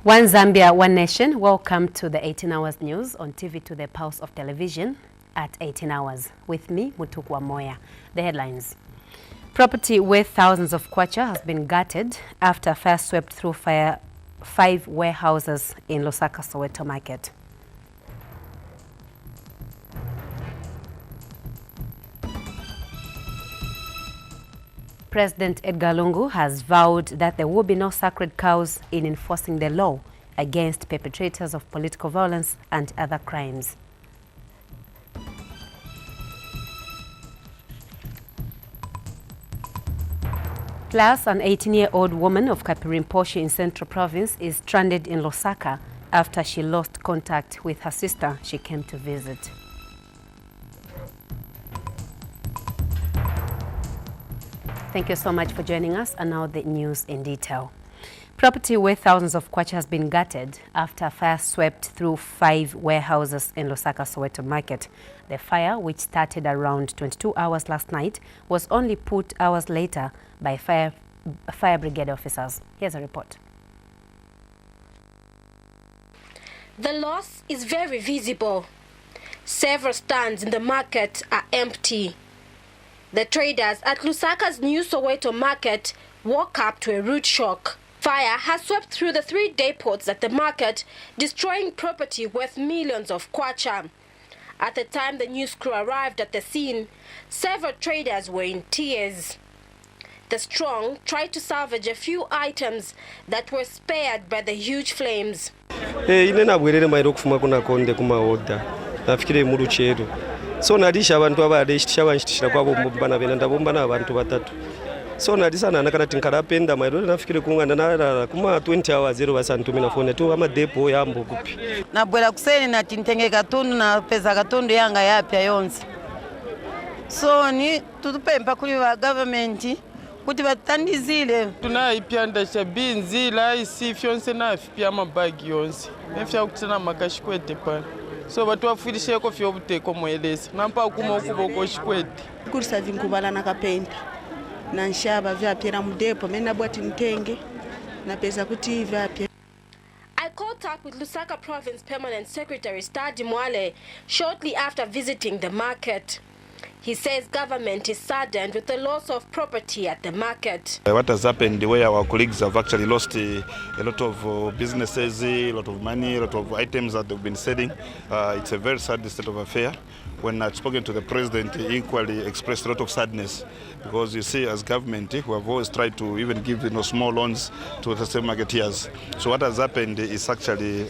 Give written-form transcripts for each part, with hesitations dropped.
One Zambia, one nation. Welcome to the 18 Hours News on TV2, the Pulse of Television at 18 hours. With me, Mutukwa Moya. The headlines. Property worth thousands of kwacha has been gutted after fire swept through 5 warehouses in Lusaka, Soweto Market. President Edgar Lungu has vowed that there will be no sacred cows in enforcing the law against perpetrators of political violence and other crimes. Plus, an 18-year-old woman of Kapirimposhi in Central Province is stranded in Lusaka after she lost contact with her sister she came to visit. Thank you so much for joining us, and now the news in detail. Property worth thousands of kwacha has been gutted after fire swept through 5 warehouses in Lusaka, Soweto Market. The fire, which started around 22 hours last night, was only put hours later by fire brigade officers. Here's a report. The loss is very visible. Several stands in the market are empty. The traders at Lusaka's new Soweto Market woke up to a rude shock. Fire has swept through the 3 depots at the market, destroying property worth millions of kwacha. At the time the news crew arrived at the scene, several traders were in tears. The strong tried to salvage a few items that were spared by the huge flames. So nadisha abantu abadeshtisha banshitishira kwabo mbana bena ndabombana abantu batatu. So nadisana nakana tinkarapenda mairo nafikire kungana na kuma 20 hours zero basantumina phone tu ama depo yambo kupi. Na bwela kuseni na tintenge katundu na pesa katundu yanga yapya yonse. So ni tutupempa kuli wa government kuti batandizile. Tunaipyanda shabinzi la isi fyonse na fipya mabagi yonse. Efya kutana makashikwete pa. So watu wafilishe ko fyo buteko mweleza nampa kuma ukuboko shikwete kurisa zinkubala na kapenta na nshaba vyapera mudepo mena bwati ntenge na pesa kuti vyapya. I caught up with Lusaka Province Permanent Secretary Stadi Mwale shortly after visiting the market. He says government is saddened with the loss of property at the market. What has happened where our colleagues have actually lost a lot of businesses, a lot of money, a lot of items that they've been selling. It's a very sad state of affair. When I've spoken to the president, he equally expressed a lot of sadness because you see, as government, we have always tried to even give small loans to the same marketeers. So what has happened is actually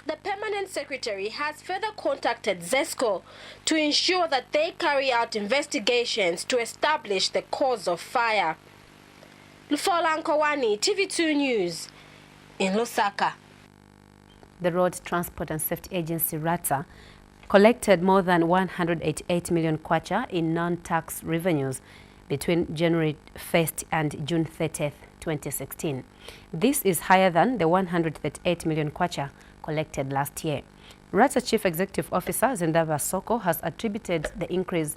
the Permanent Secretary has further contacted ZESCO to ensure that they carry out investigations to establish the cause of fire. Lufola Nkowani, TV2 News in Lusaka. The Road Transport and Safety Agency, RATA, collected more than 188 million kwacha in non-tax revenues between January 1st and June 30th, 2016. This is higher than the 138 million kwacha collected last year. RATA Chief Executive Officer Zendava Soko has attributed the increase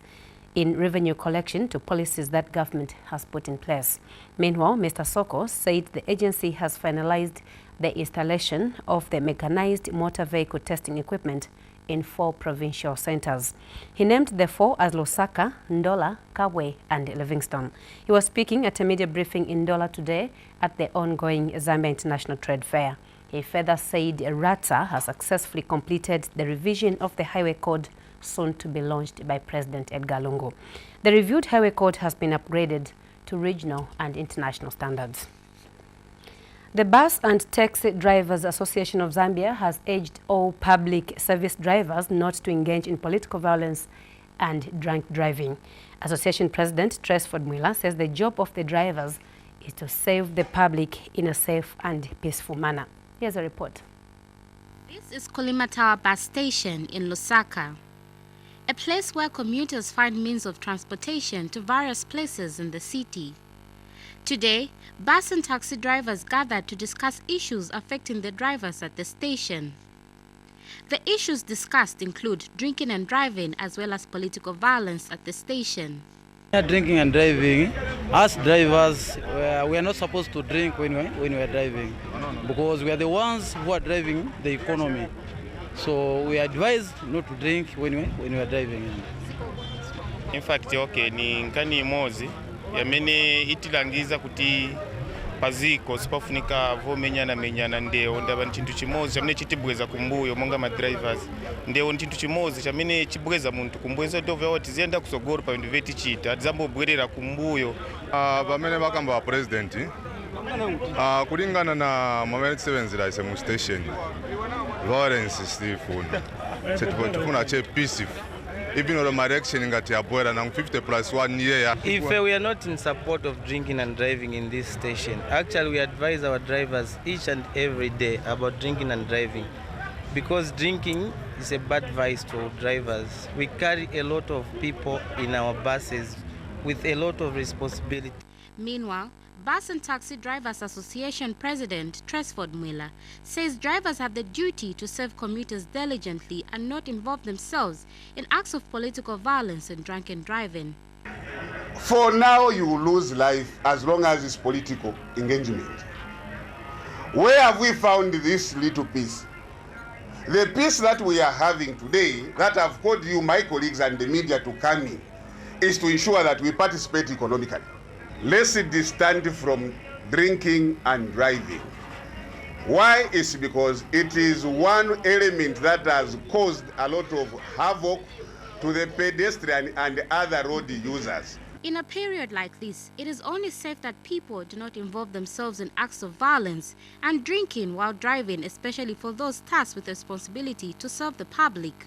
in revenue collection to policies that government has put in place. Meanwhile, Mr. Soko said the agency has finalized the installation of the mechanized motor vehicle testing equipment in 4 provincial centers. He named the 4 as Lusaka, Ndola, Kabwe, and Livingstone. He was speaking at a media briefing in Ndola today at the ongoing Zambia International Trade Fair. He further said RATA has successfully completed the revision of the Highway Code, soon to be launched by President Edgar Lungu. The reviewed Highway Code has been upgraded to regional and international standards. The Bus and Taxi Drivers Association of Zambia has urged all public service drivers not to engage in political violence and drunk driving. Association President Tresford Mwila says the job of the drivers is to save the public in a safe and peaceful manner. Here's a report. This is Kolimatawa Bus Station in Lusaka, a place where commuters find means of transportation to various places in the city. Today, bus and taxi drivers gathered to discuss issues affecting the drivers at the station. The issues discussed include drinking and driving as well as political violence at the station. Drinking and driving, us drivers, we are not supposed to drink when we are driving, because we are the ones who are driving the economy. So we are advised not to drink when we are driving. In fact, okay, ni nkani mozi yamene itilangiza kuti paziko sipafunika menyana ndeo ndaba nchintu chimozi chamene chitibweza kumbuyo monga ma drivers ndeo nchintu chimozi chamene chibweza muntu kumbuyo ndovya oti zienda kusogoro pa bintu veti chita adzambobwerera kumbuyo. Pamene bakamba wa president kulingana na mamene tisebenzera ise mu station Lawrence Stephen setufuna che peaceful. Even though my election ngati abwera na 50+1 year. If we are not in support of drinking and driving in this station, actually we advise our drivers each and every day about drinking and driving, because drinking is a bad vice to drivers. We carry a lot of people in our buses with a lot of responsibility. Meanwhile, Bus and Taxi Drivers Association President Tresford Miller says drivers have the duty to serve commuters diligently and not involve themselves in acts of political violence and drunken driving. For now, you will lose life as long as it's political engagement. Where have we found this little peace? The peace that we are having today, that I've called you, my colleagues and the media, to come in, is to ensure that we participate economically. Let's distant from drinking and driving. Why? It's because it is one element that has caused a lot of havoc to the pedestrian and other road users. In a period like this, it is only safe that people do not involve themselves in acts of violence and drinking while driving, especially for those tasked with the responsibility to serve the public.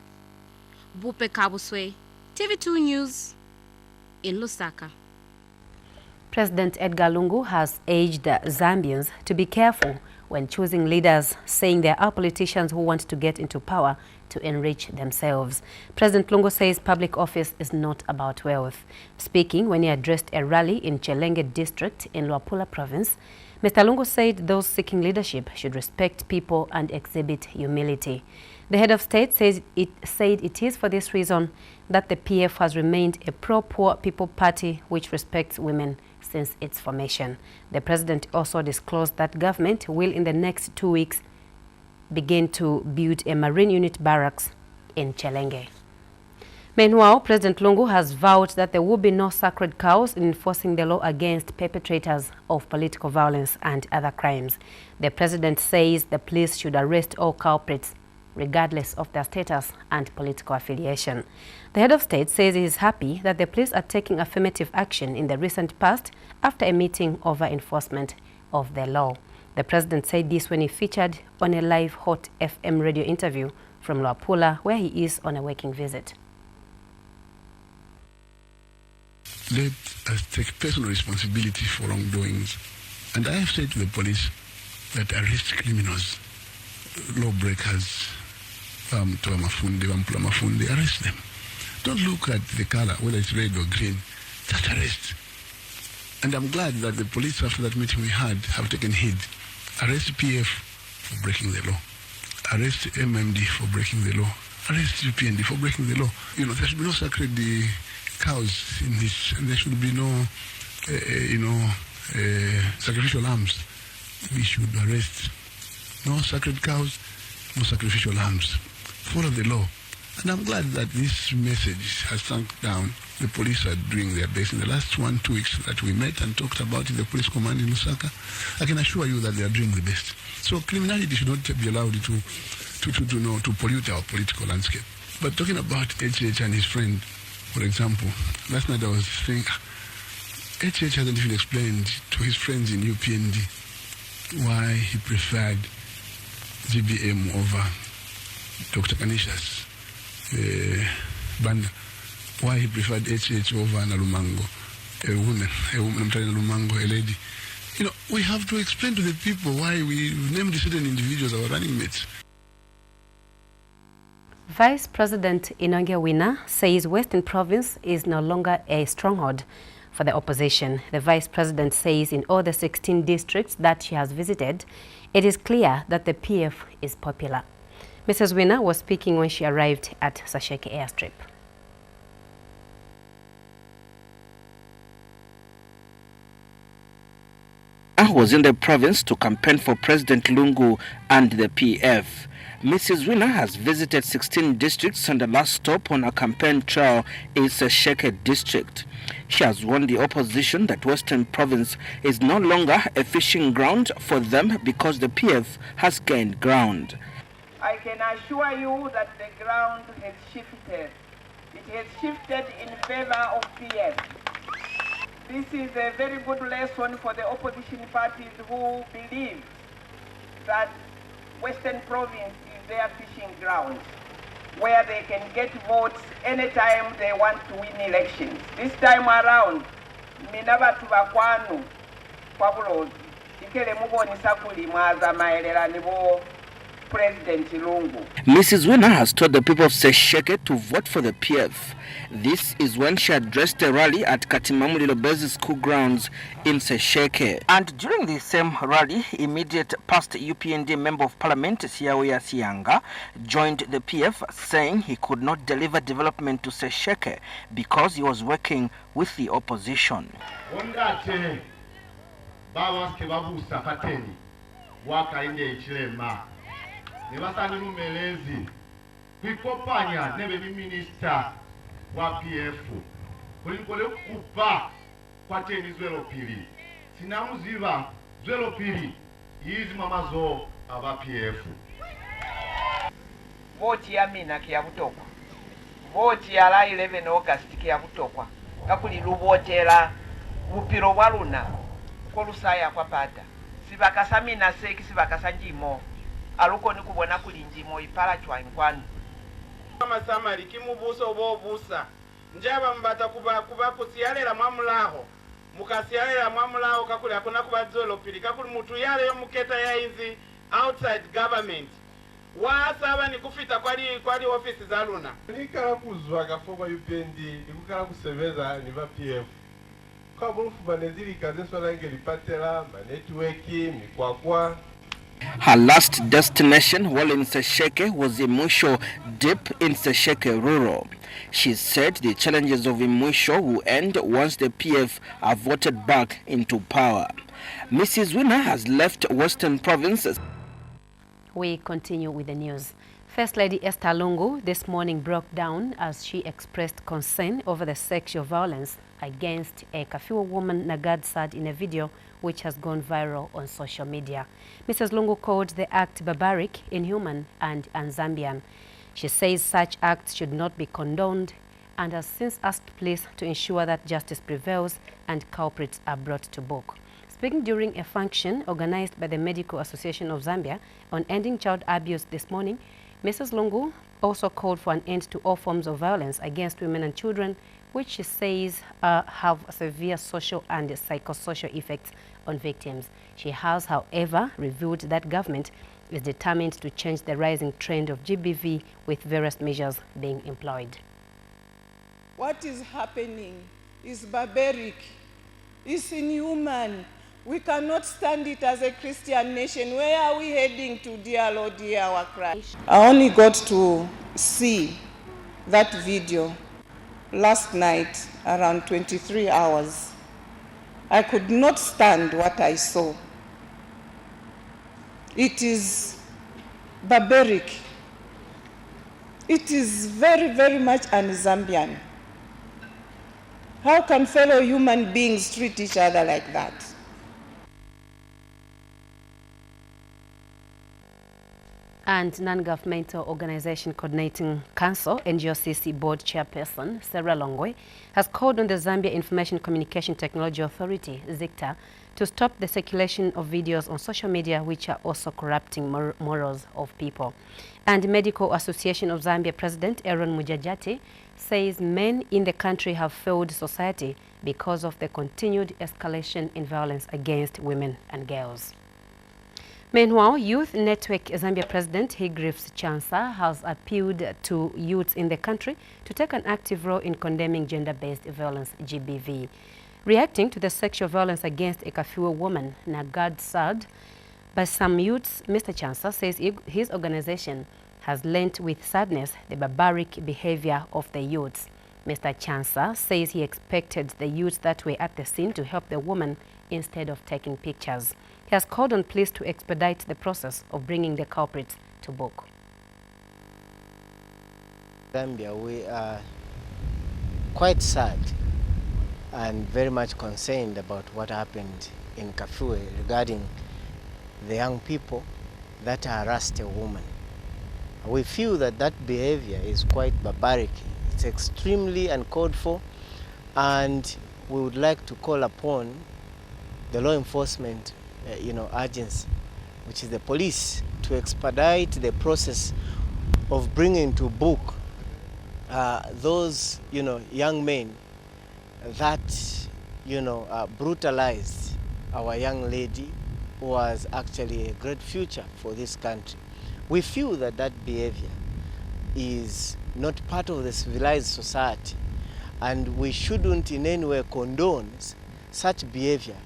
Bupe Kabuswe, TV2 News in Lusaka. President Edgar Lungu has urged Zambians to be careful when choosing leaders, saying there are politicians who want to get into power to enrich themselves. President Lungu says public office is not about wealth. Speaking when he addressed a rally in Chelenge district in Luapula province, Mr. Lungu said those seeking leadership should respect people and exhibit humility. The head of state said it is for this reason that the PF has remained a pro-poor people party which respects women since its formation. The president also disclosed that government will in the next 2 weeks begin to build a marine unit barracks in Chelenge. Meanwhile, President Lungu has vowed that there will be no sacred cows in enforcing the law against perpetrators of political violence and other crimes. The president says the police should arrest all culprits regardless of their status and political affiliation. The head of state says he is happy that the police are taking affirmative action in the recent past after a meeting over enforcement of the law. The president said this when he featured on a live Hot FM radio interview from Luapula, where he is on a working visit. Let us take personal responsibility for wrongdoings. And I have said to the police that arrest criminals, lawbreakers, arrest them. Don't look at the color, whether it's red or green, just arrest. And I'm glad that the police, after that meeting we had, have taken heed. Arrest PF for breaking the law. Arrest MMD for breaking the law. Arrest UPND for breaking the law. You know, there should be no sacred cows in this, and there should be no, sacrificial lambs. We should arrest. No sacred cows, no sacrificial lambs. Follow the law. And I'm glad that this message has sunk down. The police are doing their best. In the last 1-2 weeks that we met and talked about in the police command in Lusaka, I can assure you that they are doing the best. So criminality should not be allowed to pollute our political landscape. But talking about HH and his friend, for example, last night I was saying, HH hasn't even explained to his friends in UPND why he preferred GBM over Dr. Kanishas Banda, why he preferred HH over Nalumango, a woman Nalumango, a lady. You know, we have to explain to the people why we named certain individuals our running mates. Vice President Inonge Wina says Western Province is no longer a stronghold for the opposition. The Vice President says in all the 16 districts that she has visited, it is clear that the PF is popular. Mrs. Wina was speaking when she arrived at Sasheke Airstrip. Wina was in the province to campaign for President Lungu and the PF. Mrs. Wina has visited 16 districts and the last stop on her campaign trail is Sesheke district. She has warned the opposition that Western Province is no longer a fishing ground for them because the PF has gained ground. I can assure you that the ground has shifted. It has shifted in favor of PF. This is a very good lesson for the opposition parties who believe that Western Province is their fishing ground, where they can get votes anytime they want to win elections. This time around, minabatu bakwanu kwabulozi ikele muboni sakuli mwaza maelera nibo President Lungu. Mrs. Wina has told the people of Sesheke to vote for the PF. This is when she addressed a rally at Katimamu Lilobezi school grounds in Sesheke. And during the same rally, immediate past UPND Member of Parliament Siawea Sianga joined the PF, saying he could not deliver development to Sesheke because he was working with the opposition. Nebasani numelezi kwikopanya nebe ni minister wa PF kulikole kupa kwa teni zwelo pili sinamuziva zwelo pili yizi mamazo aba PF voti ya mina kia butokwa voti ya la 11 August kia butokwa kakuli lubotela upiro waluna kolusaya kwa pata sibakasamina seki sibakasanjimo aluko ni kubona kulinjimo ipala chwa inkwanu kama samari kimubuso bobusa njaba mbata kuba kusiyalela mwamulaho mukasiyalela mwamulaho kakuli akuna kubadzolo pili kakuli mutu yale yo muketa ya hizi outside government wasaba ni kufita kwali office za luna nikala kuzwa gafogwa UPND nikukala kusebeza ni va PF kwa bulufu banezili kaze swala ngeli patela ma network mikwakwa. Her last destination while in Sesheke was Imusho deep in Sesheke rural. She said the challenges of Imusho will end once the PF are voted back into power. Mrs. Wina has left Western Provinces. We continue with the news. First Lady Esther Lungu this morning broke down as she expressed concern over the sexual violence against a Kafua woman Nagad Sad in a video which has gone viral on social media. Mrs. Lungu called the act barbaric, inhuman and un-Zambian. She says such acts should not be condoned and has since asked police to ensure that justice prevails and culprits are brought to book. Speaking during a function organized by the Medical Association of Zambia on ending child abuse this morning, Mrs. Lungu also called for an end to all forms of violence against women and children, which she says have severe social and psychosocial effects on victims. She has, however, revealed that government is determined to change the rising trend of GBV with various measures being employed. What is happening is barbaric, it's inhuman. We cannot stand it as a Christian nation. Where are we heading to, dear Lord, dear our Christ? I only got to see that video last night around 23 hours. I could not stand what I saw. It is barbaric. It is very, very much un-Zambian. How can fellow human beings treat each other like that? And non-governmental organization coordinating council, NGOCC board chairperson Sarah Longwe, has called on the Zambia Information Communication Technology Authority, ZICTA, to stop the circulation of videos on social media which are also corrupting morals of people. And Medical Association of Zambia President Aaron Mujajati says men in the country have failed society because of the continued escalation in violence against women and girls. Meanwhile, Youth Network Zambia President Higriffs Chansa has appealed to youths in the country to take an active role in condemning gender-based violence, GBV. Reacting to the sexual violence against a Kafua woman, Nagad Sad, by some youths, Mr. Chansa says his organization has learnt with sadness the barbaric behavior of the youths. Mr. Chansa says he expected the youths that were at the scene to help the woman instead of taking pictures. He has called on police to expedite the process of bringing the culprits to book. Zambia, we are quite sad and very much concerned about what happened in Kafue regarding the young people that harassed a woman. We feel that that behavior is quite barbaric. It's extremely uncalled for, and we would like to call upon the law enforcement agency, which is the police, to expedite the process of bringing to book those young men that brutalized our young lady, who was actually a great future for this country. We feel that that behavior is not part of the civilized society, and we shouldn't in any way condone such behavior.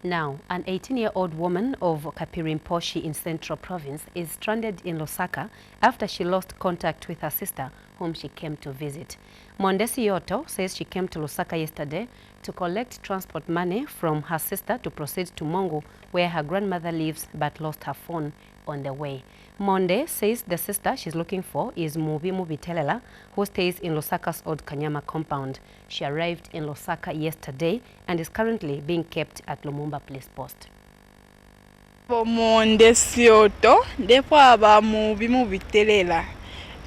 Now, an 18-year-old woman of Kapirimposhi in Central Province is stranded in Lusaka after she lost contact with her sister, whom she came to visit. Mondesi Yoto says she came to Lusaka yesterday to collect transport money from her sister to proceed to Mongu, where her grandmother lives, but lost her phone on the way. Monde says the sister she's looking for is Mubi Telela, who stays in Lusaka's Old Kanyama compound. She arrived in Lusaka yesterday and is currently being kept at Lumumba Police Post. Monde Sioto, depo aba Mubi Telela.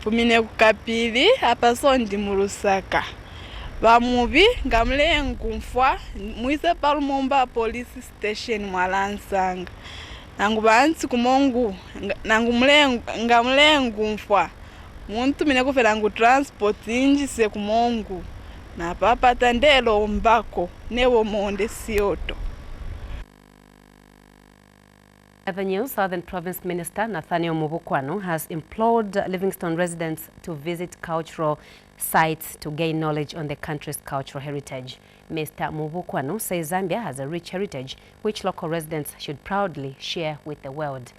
Fumine kukapili, hapa sondi mu Lusaka. Bamubi ngamule nkumfwa mwise pa Lumumba Police Station mwalansanga. Nangu bansi kumongu ngamule ngumfwa muntu mine kufera ngu transport inji se kumongu na papa tandelo mbako newo Monde Sioto. Other news, Southern Province Minister Nathaniel Mubukwano has implored Livingstone residents to visit cultural sites to gain knowledge on the country's cultural heritage. Mr. Mubukwano says Zambia has a rich heritage which local residents should proudly share with the world.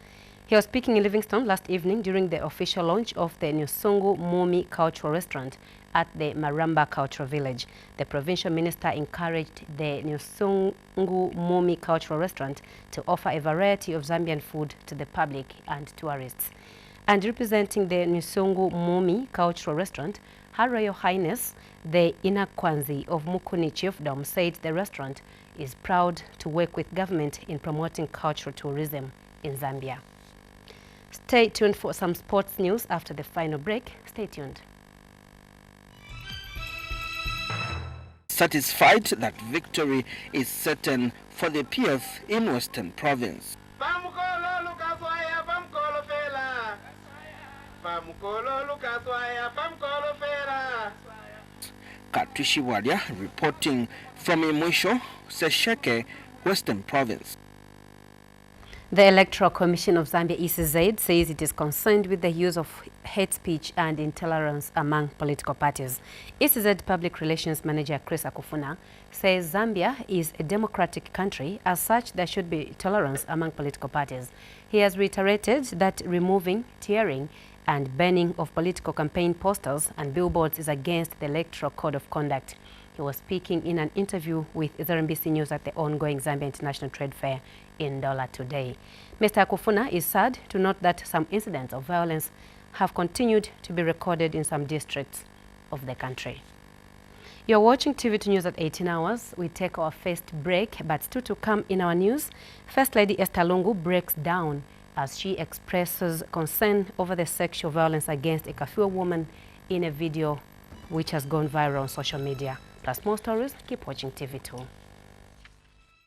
He was speaking in Livingstone last evening during the official launch of the Nyusungu Mumi Cultural Restaurant at the Maramba Cultural Village. The provincial minister encouraged the Nyusungu Mumi Cultural Restaurant to offer a variety of Zambian food to the public and tourists. And representing the Nyusungu Mumi Cultural Restaurant, Her Royal Highness, the Inakwanzi of Mukuni Chiefdom, said the restaurant is proud to work with government in promoting cultural tourism in Zambia. Stay tuned for some sports news after the final break. Stay tuned. Satisfied that victory is certain for the PF in Western Province. Katwishi Wadia reporting from Imwisho, Sesheke, Western Province. The Electoral Commission of Zambia, ECZ, says it is concerned with the use of hate speech and intolerance among political parties. ECZ Public Relations Manager Chris Akufuna says Zambia is a democratic country. As such, there should be tolerance among political parties. He has reiterated that removing, tearing, and burning of political campaign posters and billboards is against the Electoral Code of Conduct. He was speaking in an interview with ZNBC News at the ongoing Zambia International Trade Fair in Dola today. Mr. Akufuna is sad to note that some incidents of violence have continued to be recorded in some districts of the country. You're watching TV2 News at 18 hours. We take our first break, but still to come in our news, First Lady Esther Lungu breaks down as she expresses concern over the sexual violence against a Kafue woman in a video which has gone viral on social media. Plus more stories, keep watching TV2.